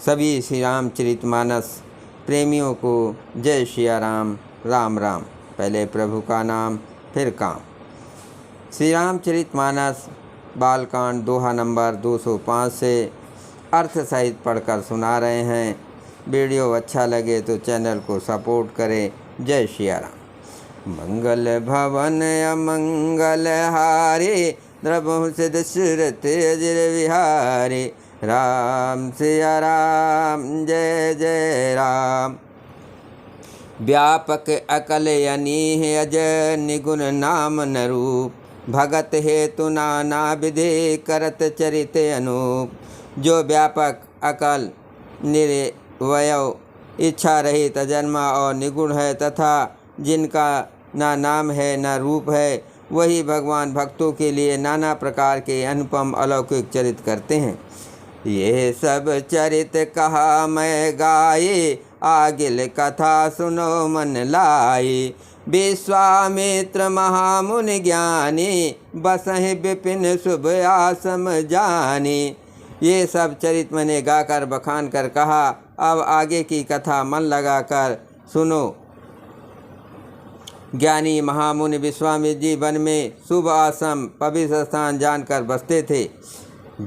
सभी श्री रामचरितमानस प्रेमियों को जय सिया राम। राम राम। पहले प्रभु का नाम फिर काम। श्री रामचरितमानस बालकांड दोहा नंबर 205 से अर्थ सहित पढ़कर सुना रहे हैं। वीडियो अच्छा लगे तो चैनल को सपोर्ट करें। जय सिया राम। मंगल भवन अमंगल हारे, द्रवहु सिद्ध दशरथ अजर विहारे। राम सिया राम, जय जय राम। व्यापक अकल अनीह अज निगुण नाम न रूप, भगत हेतु नाना विधि करत चरित अनूप। जो व्यापक अकल निर्वयव इच्छा रहित अजन्मा और निगुण है तथा जिनका ना नाम है ना रूप है, वही भगवान भक्तों के लिए नाना प्रकार के अनुपम अलौकिक चरित करते हैं। ये सब चरित कहा मैं गाये, आगिल कथा सुनो मन लाए। विश्वामित्र महामुनि ज्ञानी, बसहि विपिन शुभ आसम जानी। ये सब चरित मैंने गाकर बखान कर कहा, अब आगे की कथा मन लगाकर सुनो। ज्ञानी महामुनि विश्वामित्र जी वन में शुभ आश्रम पवित्र स्थान जानकर बसते थे।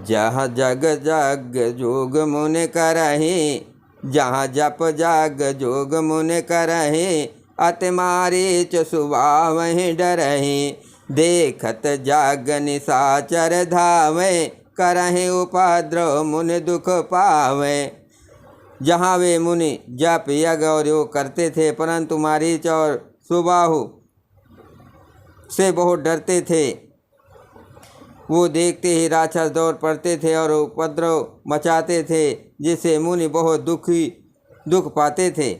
जहाँ जग जग जोग मुन करहि, जहाँ जप जग जोग मुन करहि। अति मारीच सुभावहि डरहि, देखत जाग निशाचर धावे। करहि उपद्रव मुनि दुख पावे। जहाँ वे मुनि जप यज्ञ और योग करते थे, परंतु मारीच और सुबाहु से बहुत डरते थे। वो देखते ही राक्षस दौड़ पड़ते थे और उपद्रव मचाते थे, जिससे मुनि बहुत दुख पाते थे।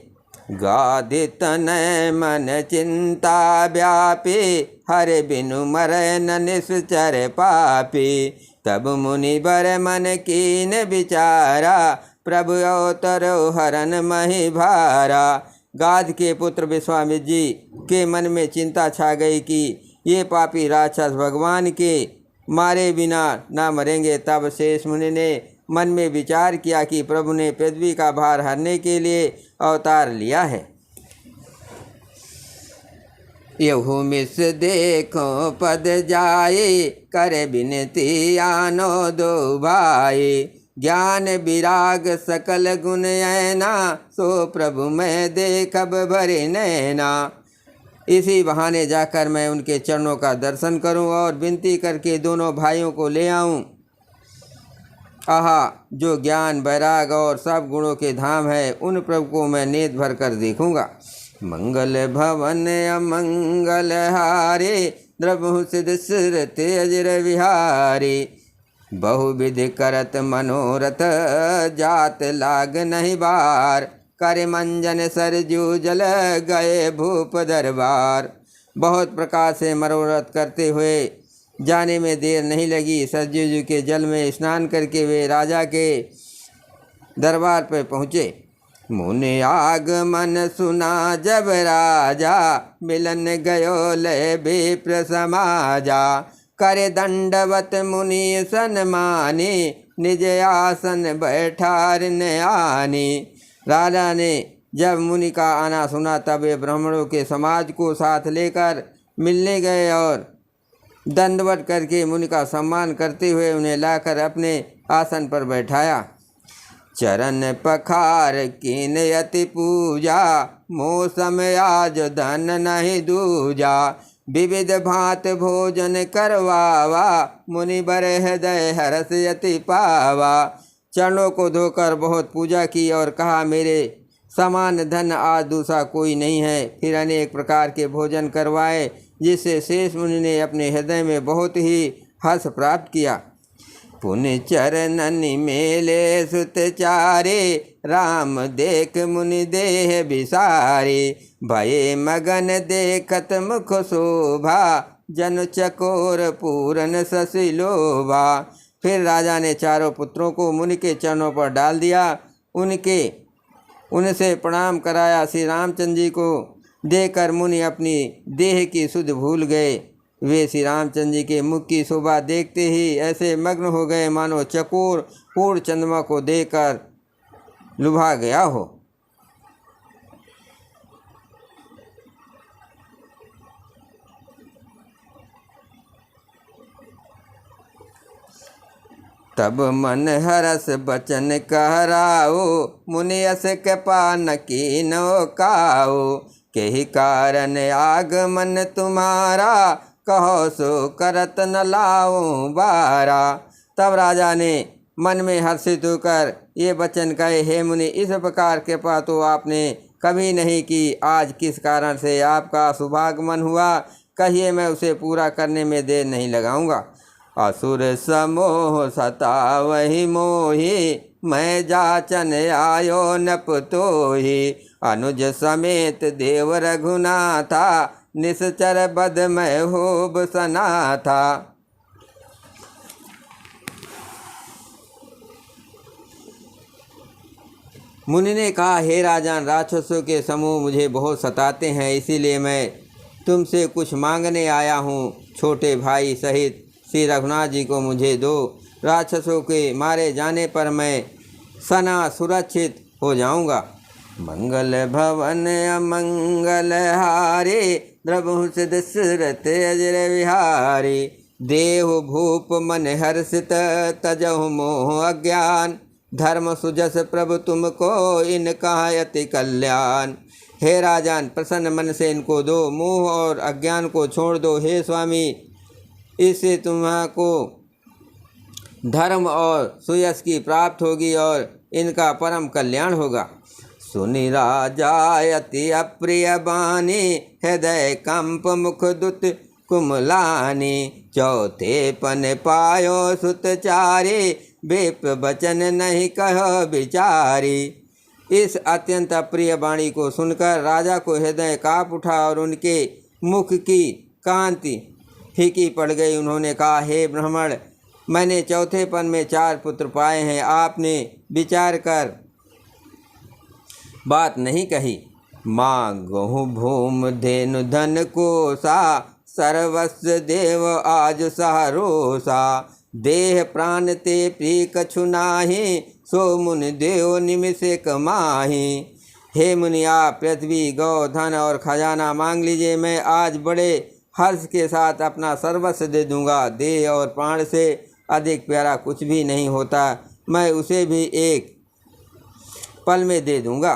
गाधि तनय मन चिंता व्यापी, हरे बिनु मरै न निश्चर पापी। तब मुनि बर मन कीन विचारा, प्रभु अवतरो हरन मही भारा। गाध के पुत्र विश्वामित्र जी के मन में चिंता छा गई कि ये पापी राक्षस भगवान के मारे बिना ना मरेंगे। तब शेष मुनि ने मन में विचार किया कि प्रभु ने पृथ्वी का भार हरने के लिए अवतार लिया है। यहु मिस देखो पद जाए, कर बिनती आनो दो भाई। ज्ञान विराग सकल गुण ऐना, सो प्रभु मैं देखब भरे नैना। इसी बहाने जाकर मैं उनके चरणों का दर्शन करूं और विनती करके दोनों भाइयों को ले आऊं। आहा, जो ज्ञान वैराग और सब गुणों के धाम है, उन प्रभु को मैं नेत्र भर कर देखूंगा। मंगल भवन अमंगल हारे, द्रवहु सिद्ध दशरथ अजर विहारे। बहुविधि करत मनोरथ, जात लाग नहीं बार। कर मंजन सरजू जल गए भूप दरबार। बहुत प्रकार से मनोरथ करते हुए जाने में देर नहीं लगी। सरजू के जल में स्नान करके वे राजा के दरबार पर पहुँचे। मुनि आगमन सुना जब राजा, मिलन गयो लय विप्र समाजा। करे दंडवत मुनि सन्मानी, निज आसन बैठार न आनी। राजा ने जब मुनि का आना सुना, तब वे ब्राह्मणों के समाज को साथ लेकर मिलने गए और दंडवत करके मुनि का सम्मान करते हुए उन्हें लाकर अपने आसन पर बैठाया। चरण पखार कीन यति पूजा, मौसम आज धन नहीं दूजा। विविध भांत भोजन करवावा, मुनि बर हृदय हरस यति पावा। चरणों को धोकर बहुत पूजा की और कहा, मेरे समान धन आज दूसरा कोई नहीं है। फिर अनेक प्रकार के भोजन करवाए, जिससे शेष मुनि ने अपने हृदय में बहुत ही हर्ष प्राप्त किया। पुनि चरणन मेले सुत चारे, राम देख मुनि देह विसारे। भये मगन देखत मुख शोभा, जन चकोर पूरन शशि लोभा। फिर राजा ने चारों पुत्रों को मुनि के चरणों पर डाल दिया। उनसे प्रणाम कराया। श्री रामचंद्र जी को देखकर मुनि अपनी देह की सुध भूल गए। वे श्री रामचंद्र जी के मुख की शोभा देखते ही ऐसे मग्न हो गए मानो चकोर पूर्ण चंद्रमा को देखकर लुभा गया हो। तब मन हरस बचन कहराओ, मुनि यस कृपा न कीनो काओ। केहि कारण आगमन तुम्हारा, कहो सो करत न लाओ बारा। तब राजा ने मन में हर्षित होकर ये वचन कहे, हे मुनि, इस प्रकार कृपा तो आपने कभी नहीं की। आज किस कारण से आपका शुभागमन हुआ, कहिए, मैं उसे पूरा करने में देर नहीं लगाऊंगा। असुर समोह सतावहि मोहि, मैं जाचन आयो नपतोहि। अनुज समेत देव रघुनाथा, निश्चर बद मैं होब सनाथा। मुनि ने कहा, हे राजन, राक्षसों के समूह मुझे बहुत सताते हैं, इसीलिए मैं तुमसे कुछ मांगने आया हूँ। छोटे भाई सहित श्री रघुनाथ जी को मुझे दो। राक्षसों के मारे जाने पर मैं सना सुरक्षित हो जाऊंगा। मंगल भवन अमंगल हारे, द्रवहु दशरथ अजर विहारी। देहु भूप मन हर्षित, तजहु मोह अज्ञान। धर्म सुजस प्रभु तुमको, इनका अति कल्याण। हे राजन, प्रसन्न मन से इनको दो, मोह और अज्ञान को छोड़ दो। हे स्वामी, इससे तुम्हाको धर्म और सुयश की प्राप्त होगी और इनका परम कल्याण होगा। सुनि राजा अति अप्रिय बानी, हृदय कंप मुख दुत कुमलानी। चौथे पन पायो सुतचारी, बेप बचन नहीं कहो विचारी। इस अत्यंत अप्रिय वाणी को सुनकर राजा को हृदय काँप उठा और उनके मुख की कांति फीकी पड़ गई। उन्होंने कहा, हे ब्राह्मण, मैंने चौथे पन में 4 पुत्र पाए हैं। आपने विचार कर बात नहीं कही। मांगहु भूम धेनु धन कोसा, सर्वस्व देव आज सहारोसा। देह प्राण ते प्रिय कछु नाहि, सो मुनि देव निमिषे कमाहि। हे मुनि, आप पृथ्वी, गौ, धन और खजाना मांग लीजिए, मैं आज बड़े हर्ष के साथ अपना सर्वस्व दे दूंगा। देह और प्राण से अधिक प्यारा कुछ भी नहीं होता, मैं उसे भी एक पल में दे दूंगा।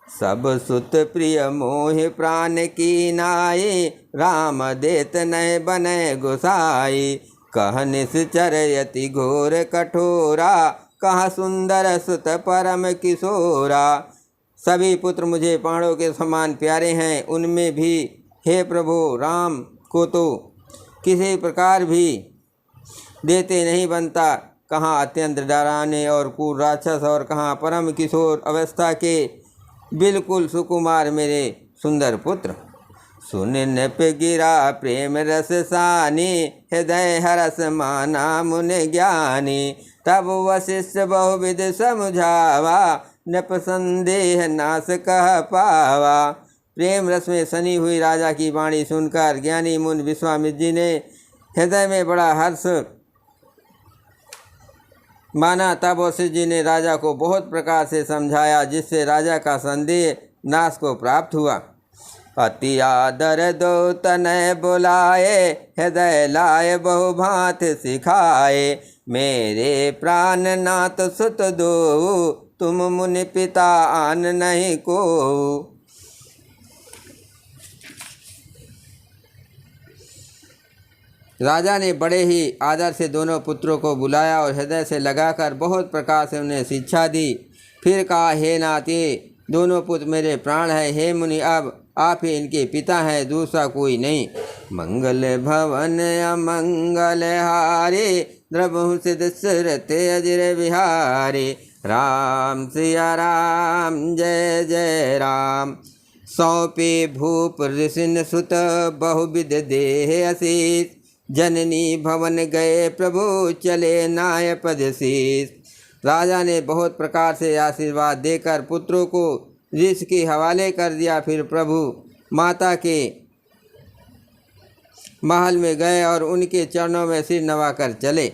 सब सुत प्रिय मोह प्राण की नाई, राम देत नय बने गोसाई। कह निश्चर यति घोर कठोरा, कहा सुंदर सुत परम किशोरा। सभी पुत्र मुझे प्राणों के समान प्यारे हैं, उनमें भी हे प्रभु राम को तो किसी प्रकार भी देते नहीं बनता। कहाँ अत्यंत डराने और क्रूर राक्षस और कहाँ परम किशोर अवस्था के बिल्कुल सुकुमार मेरे सुंदर पुत्र। सुन नप गिरा प्रेम रस सानी, हृदय हरस माना मुनि ज्ञानी। तब वशिष्ठ बहुविध समझावा, नप संदेह नाश कह पावा। प्रेम रस में सनी हुई राजा की वाणी सुनकर ज्ञानी मुनि विश्वामित्र जी ने हृदय में बड़ा हर्ष माना। तब वशिष्ठ जी ने राजा को बहुत प्रकार से समझाया, जिससे राजा का संदेह नाश को प्राप्त हुआ। अति आदर दो तनय बुलाए, हृदय लाए बहु भांत सिखाए। मेरे प्राण नाथ सुत दो, तुम मुनि पिता आन नहीं को। राजा ने बड़े ही आदर से दोनों पुत्रों को बुलाया और हृदय से लगाकर बहुत प्रकार से उन्हें शिक्षा दी। फिर कहा, हे नाथ, ये दोनों पुत्र मेरे प्राण हैं। हे मुनि, अब आप ही इनके पिता हैं, दूसरा कोई नहीं। मंगल भवन अमंगल हारे, द्रवहु दशरथ अजर विहारे। राम सिया राम, जय जय राम। सौंपे भूप ऋषिन सुत, बहुविध देह अशीष। जननी भवन गए प्रभु, चले नाय पद शीस। राजा ने बहुत प्रकार से आशीर्वाद देकर पुत्रों को ऋषि के हवाले कर दिया। फिर प्रभु माता के महल में गए और उनके चरणों में सिर नवाकर चले।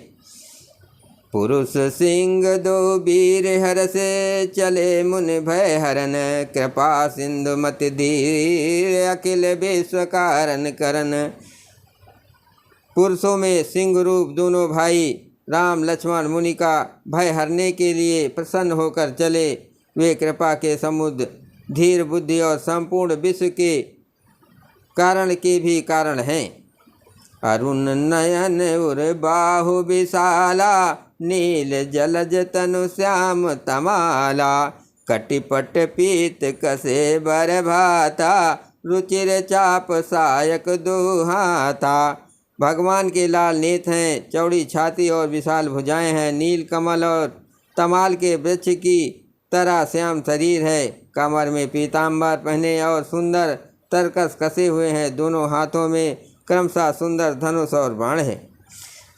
पुरुष सिंह दो वीर हर से चले मुनि भय हरन, कृपा सिंधु मति धीर अखिल विश्व कारण करन। पुरुषों में सिंह रूप दोनों भाई राम लक्ष्मण मुनि का भय हरने के लिए प्रसन्न होकर चले। वे कृपा के समुद्र, धीर बुद्धि और संपूर्ण विश्व के कारण के भी कारण हैं। अरुण नयन उर बाहु विशाला, नील जलज तनु श्याम तमाला, कटिपट पीत कसे बर भाता, रुचिर चाप सायक दो हाथा। भगवान के लाल नेत्र हैं, चौड़ी छाती और विशाल भुजाएं हैं। नील कमल और तमाल के वृक्ष की तरह श्याम शरीर है। कमर में पीताम्बर पहने और सुंदर तरकस कसे हुए हैं। दोनों हाथों में क्रमशः सुंदर धनुष और बाण है।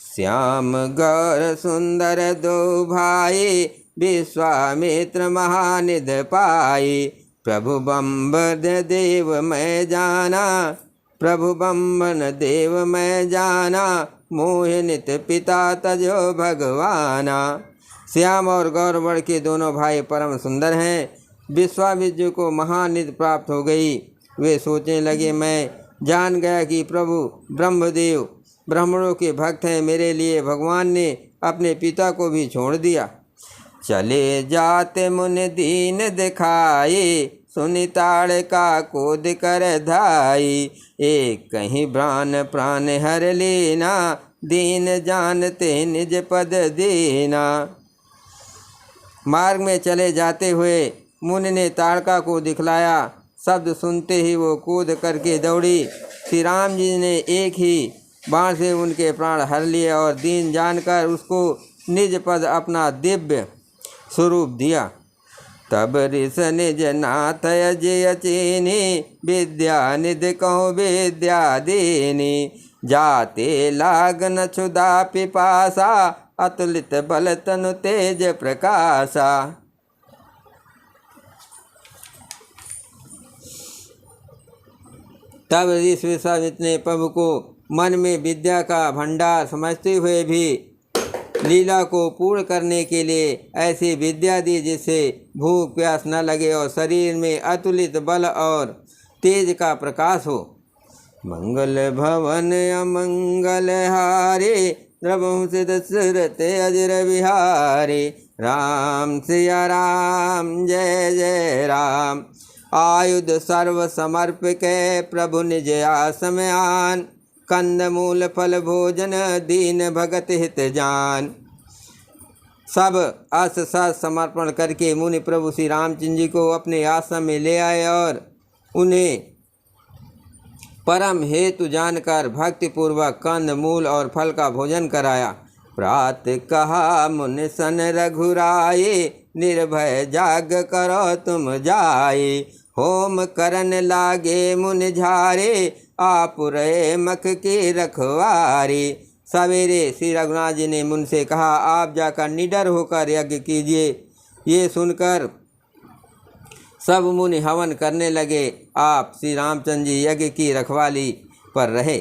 श्याम गौर सुंदर दो भाई, विश्वामित्र महानिध पाई। प्रभु बम्बन देव मैं जाना, प्रभु बम्बन देव मैं जाना, मोह नित पिता तजो भगवाना। श्याम और गौरवर्ण के दोनों भाई परम सुंदर हैं। विश्वामित्र को महानिधि प्राप्त हो गई। वे सोचने लगे, मैं जान गया कि प्रभु ब्रह्मदेव ब्राह्मणों के भक्त हैं। मेरे लिए भगवान ने अपने पिता को भी छोड़ दिया। चले जाते मुनि दीन दिखाए, सुनि ताड़ का कोद कर धाई। एक कहीं प्राण प्राण हर लेना, दीन जानते निज पद देना। मार्ग में चले जाते हुए मुनि ने ताड़का को दिखलाया। शब्द सुनते ही वो कूद करके दौड़ी। श्री राम जी ने एक ही बाण से उनके प्राण हर लिए और दीन जानकर उसको निज पद अपना दिव्य स्वरूप दिया। तब ऋष निज नाथ अजय चीनी, विद्या निधि कहो विद्या देनी। जाते लागन क्षुधा पिपासा, अतुलित बल तनु तेज प्रकाशा। तब ऋषि विश्वामित्र ने प्रभु को मन में विद्या का भंडार समझते हुए भी लीला को पूर्ण करने के लिए ऐसी विद्या दी जिससे भूख प्यास न लगे और शरीर में अतुलित बल और तेज का प्रकाश हो। मंगल भवन अमंगल हारे, द्रवहु से दशरथ अजर बिहारी। राम सिया राम जय जय राम, आयुध सर्व समर्प के प्रभु निज आसमयान। कंद मूल फल भोजन दीन भगत हित जान। सब अस सत समर्पण करके मुनि प्रभु श्री रामचंद्र जी को अपने आश्रम में ले आए और उन्हें परम हेतु जानकर भक्ति पूर्वक कंद मूल और फल का भोजन कराया। प्रात कहा मुनि सन रघुराए, निर्भय जाग करो तुम जाए। होम करन लागे मुनि झारे, आप रहे मख की रखवारी। सवेरे श्री रघुनाथ जी ने मुनि से कहा, आप जाकर निडर होकर यज्ञ कीजिए। ये सुनकर सब मुनि हवन करने लगे। आप श्री रामचंद्र जी यज्ञ की रखवाली पर रहे।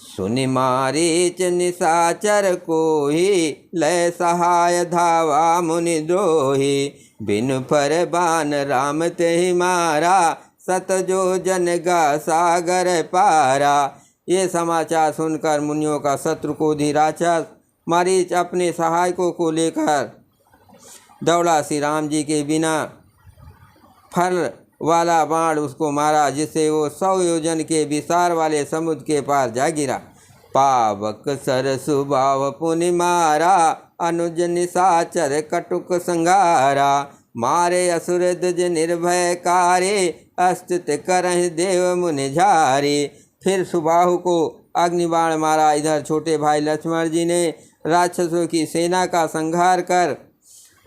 सुनि मारीच निशाचर कोहि, लय सहाय धावा मुनि द्रोही। बिनु फर बान राम तेहि मारा, सत जो जन गा सागर पारा। ये समाचार सुनकर मुनियों का शत्रु क्रोधी राक्षस मारीच अपने सहायकों को लेकर दौड़ा। श्री राम जी के बिना फल वाला बाण उसको मारा, जिससे वो 100 योजन के विस्तार वाले समुद्र के पार जा गिरा। पावक सर सुबाव पुनि मारा, अनुज निशाचर कटुक संगारा। मारे असुर द्विज निर्भय कारे, अस्तित करहि देव मुनि झारे। फिर सुबाहु को अग्निबाण मारा। इधर छोटे भाई लक्ष्मण जी ने राक्षसों की सेना का संहार कर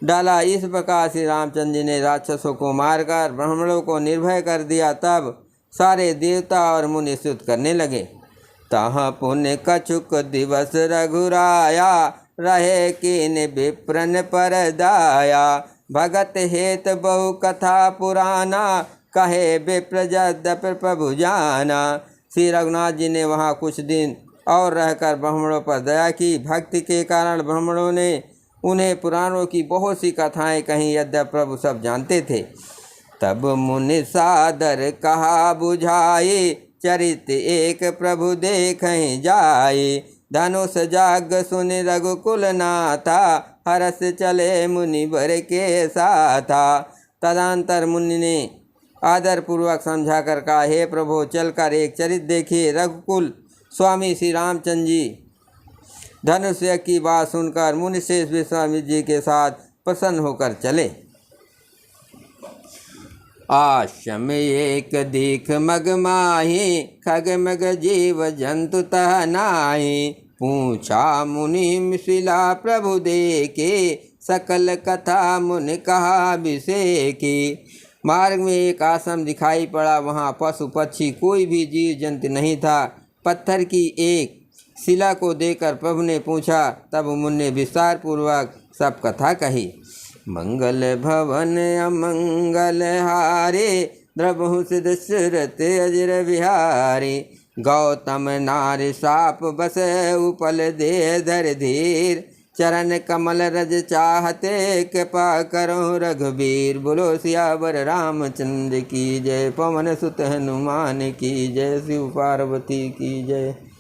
डाला। इस प्रकार श्री रामचंद्र जी ने राक्षसों को मारकर ब्राह्मणों को निर्भय कर दिया। तब सारे देवता और मुनि स्तुति करने लगे। तहाँ पुण्य कछुक दिवस रघुराया, रहे कीन विप्रन पर दाया। भगत हेत बहु कथा पुराना, कहे विप्र यद्यपि प्रभु जाना। श्री रघुनाथ जी ने वहाँ कुछ दिन और रहकर ब्राह्मणों पर दया की। भक्ति के कारण ब्राह्मणों ने उन्हें पुराणों की बहुत सी कथाएं कहीं, यद्यपि प्रभु सब जानते थे। तब मुनि सादर कहा बुझाए, चरित एक प्रभु देखें जाए। धनुष जाग सुन रघुकुल नाथा, हरस चले मुनि वर के साथा। तदंतर मुनि ने आदर पूर्वक समझा कर कहा, हे प्रभु, चलकर एक चरित देखिए। रघुकुल स्वामी श्री रामचंद्र जी धनुष की बात सुनकर मुनिश्रेष्ठ विश्वामित्र जी के साथ प्रसन्न होकर चले। आश्रम एक दीख मग माही, खग मग जीव जंतु तह नाही। पूछा मुनि मिथिला प्रभु देखे, सकल कथा मुनि कहा विषेकी। मार्ग में एक आश्रम दिखाई पड़ा, वहाँ पशु पक्षी कोई भी जीव जंतु नहीं था। पत्थर की एक शिला को देखकर प्रभु ने पूछा, तब मुनि ने विस्तार पूर्वक सब कथा कही। मंगल भवन अमंगल हारे, द्रवहु दशरथ अजर बिहारी। गौतम नारी साप बस उपल दे धर धीर, चरण कमल रज चाहते कृपा करो रघुबीर। बोलो सियावर रामचंद्र की जय, पवन सुत हनुमान की जय, शिव पार्वती की जय।